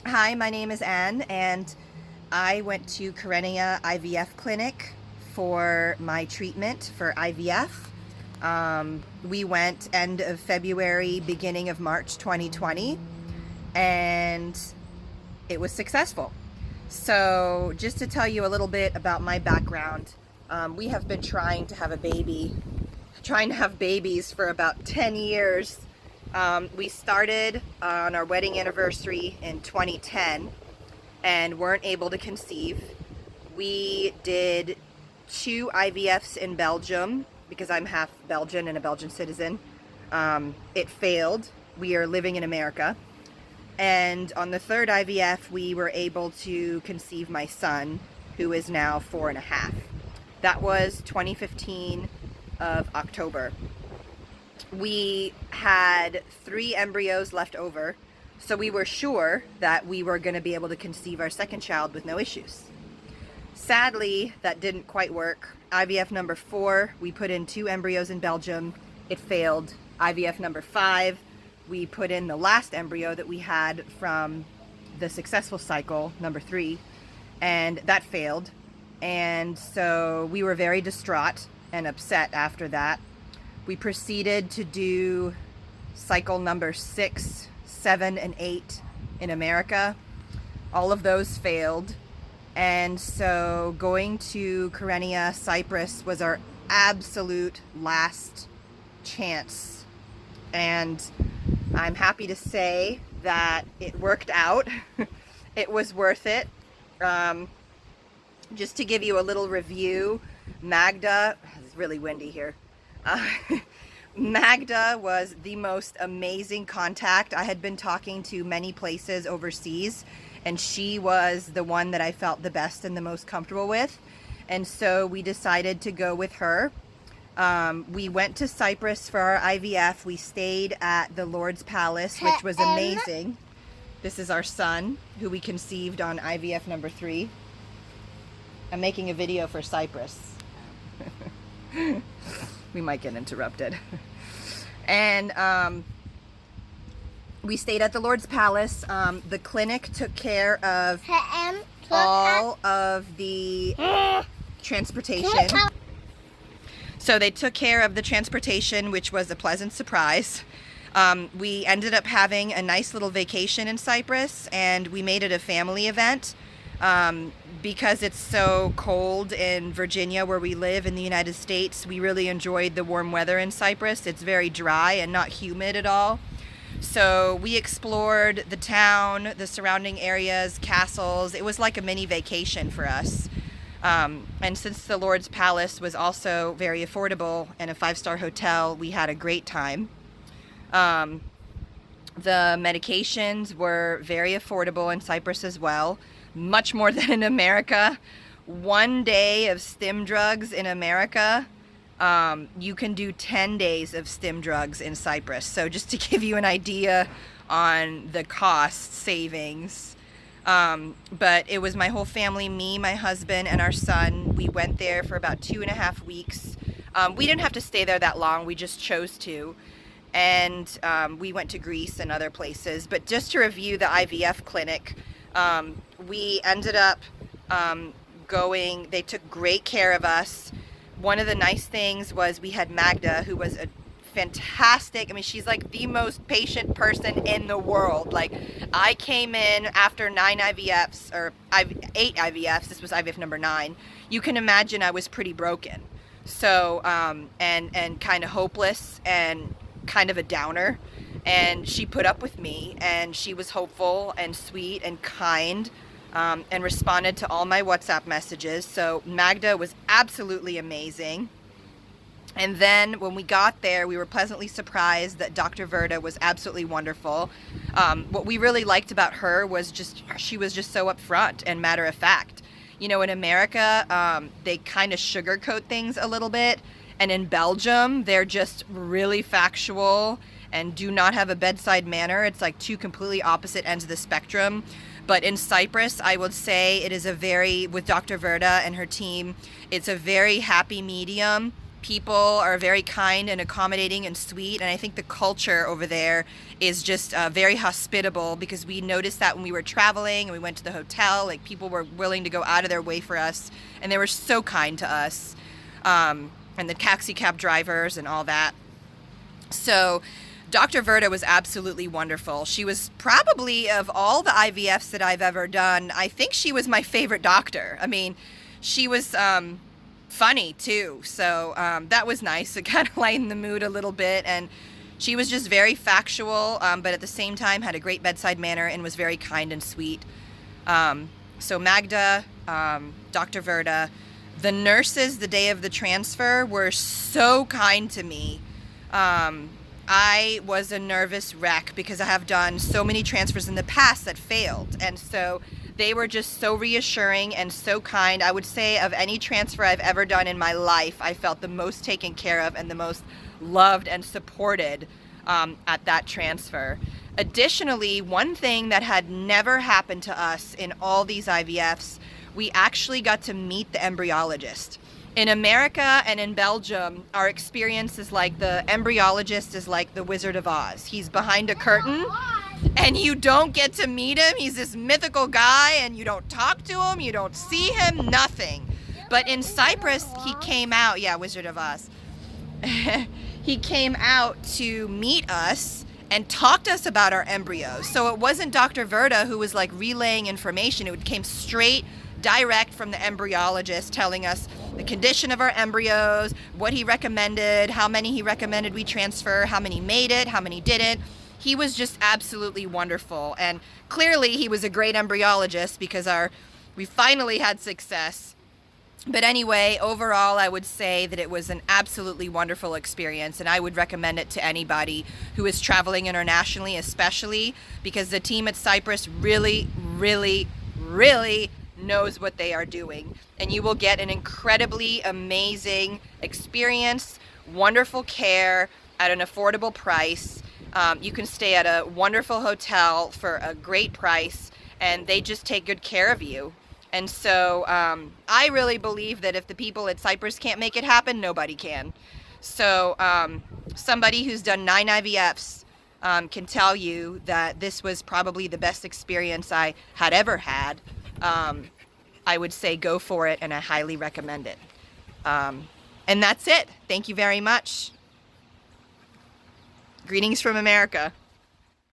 Hi, my name is Anne, and I went to Kyrenia IVF clinic for my treatment for IVF. We went end of February, beginning of March 2020, and it was successful. So just to tell you a little bit about my background, we have been trying to have babies for about 10 years. We started on our wedding anniversary in 2010 and weren't able to conceive. We did 2 IVFs in Belgium because I'm half Belgian and a Belgian citizen. It failed. We are living in America. And on the 3rd IVF, we were able to conceive my son, who is now 4.5. That was 2015 of October. We had 3 embryos left over, so we were sure that we were going to be able to conceive our second child with no issues. Sadly, that didn't quite work. IVF number 4, we put in 2 embryos in Belgium. It failed. IVF number 5, we put in the last embryo that we had from the successful cycle, number 3, and that failed. And so we were very distraught and upset after that. We proceeded to do cycle number 6, 7, and 8 in America. All of those failed. And so going to Kyrenia, Cyprus was our absolute last chance. And I'm happy to say that it worked out. It was worth it. Just to give you a little review, Magda, it's really windy here. Magda was the most amazing contact. I had been talking to many places overseas, and she was the one that I felt the best and the most comfortable with. And so we decided to go with her. We went to Cyprus for our IVF. We stayed at the Lord's Palace, which was amazing. This is our son, who we conceived on IVF number 3. I'm making a video for Cyprus. We might get interrupted. And we stayed at the Lord's Palace. The clinic took care of all of the transportation. So they took care of the transportation, which was a pleasant surprise. We ended up having a nice little vacation in Cyprus, and we made it a family event. Because it's so cold in Virginia, where we live in the United States, we really enjoyed the warm weather in Cyprus. It's very dry and not humid at all. So we explored the town, the surrounding areas, castles. It was like a mini vacation for us. And since the Lord's Palace was also very affordable and a 5-star hotel, we had a great time. The medications were very affordable in Cyprus as well. Much more than in America. 1 day of stim drugs in America, you can do 10 days of stim drugs in Cyprus. So just to give you an idea on the cost savings. But it was my whole family, me, my husband, and our son. We went there for about 2.5 weeks. We didn't have to stay there that long. We just chose to. And we went to Greece and other places. But just to review the IVF clinic, we ended up going. They took great care of us. One of the nice things was we had Magda, who was a fantastic, she's like the most patient person in the world. Like, I came in after 9 IVFs, or 8 IVFs, this was IVF number 9. You can imagine I was pretty broken. So, and kind of hopeless and kind of a downer. And she put up with me, and she was hopeful and sweet and kind, and responded to all my WhatsApp messages. So Magda was absolutely amazing. And then when we got there, we were pleasantly surprised that Dr. Verda was absolutely wonderful. What we really liked about her was she was just so upfront and matter of fact. You know, in America, they kind of sugarcoat things a little bit. And in Belgium, they're just really factual and do not have a bedside manner. It's like 2 completely opposite ends of the spectrum. But in Cyprus, I would say it is with Dr. Verda and her team, it's a very happy medium people are very kind and accommodating and sweet, and I think the culture over there is just very hospitable, because we noticed that when we were traveling and we went to the hotel, like, people were willing to go out of their way for us, and they were so kind to us, and the taxi cab drivers and all that. So Dr. Verda was absolutely wonderful. She was probably, of all the IVFs that I've ever done, I think she was my favorite doctor. I mean, she was funny too, so that was nice. It kind of lightened the mood a little bit, and she was just very factual, but at the same time had a great bedside manner and was very kind and sweet. So Magda, Dr. Verda, the nurses the day of the transfer were so kind to me. I was a nervous wreck because I have done so many transfers in the past that failed, and so they were just so reassuring and so kind. I would say of any transfer I've ever done in my life, I felt the most taken care of and the most loved and supported at that transfer. Additionally, one thing that had never happened to us in all these IVFs, we actually got to meet the embryologist. In America and in Belgium, our experience is like the embryologist is like the Wizard of Oz. He's behind a curtain and you don't get to meet him. He's this mythical guy and you don't talk to him, you don't see him, nothing. But in Cyprus, he came out, yeah, Wizard of Oz. He came out to meet us and talk to us about our embryos. So it wasn't Dr. Verda who was like relaying information. It came straight, direct from the embryologist, telling us the condition of our embryos, what he recommended, how many he recommended we transfer, how many made it, how many didn't. He was just absolutely wonderful, and clearly he was a great embryologist because we finally had success. But anyway, overall, I would say that it was an absolutely wonderful experience, and I would recommend it to anybody who is traveling internationally, especially because the team at Cyprus really, really, really knows what they are doing, and you will get an incredibly amazing experience, wonderful care at an affordable price. You can stay at a wonderful hotel for a great price, and they just take good care of you. And so I really believe that if the people at Cyprus can't make it happen, nobody can. So somebody who's done 9 IVFs can tell you that this was probably the best experience I had ever had. I would say go for it, and I highly recommend it. And that's it. Thank you very much. Greetings from America.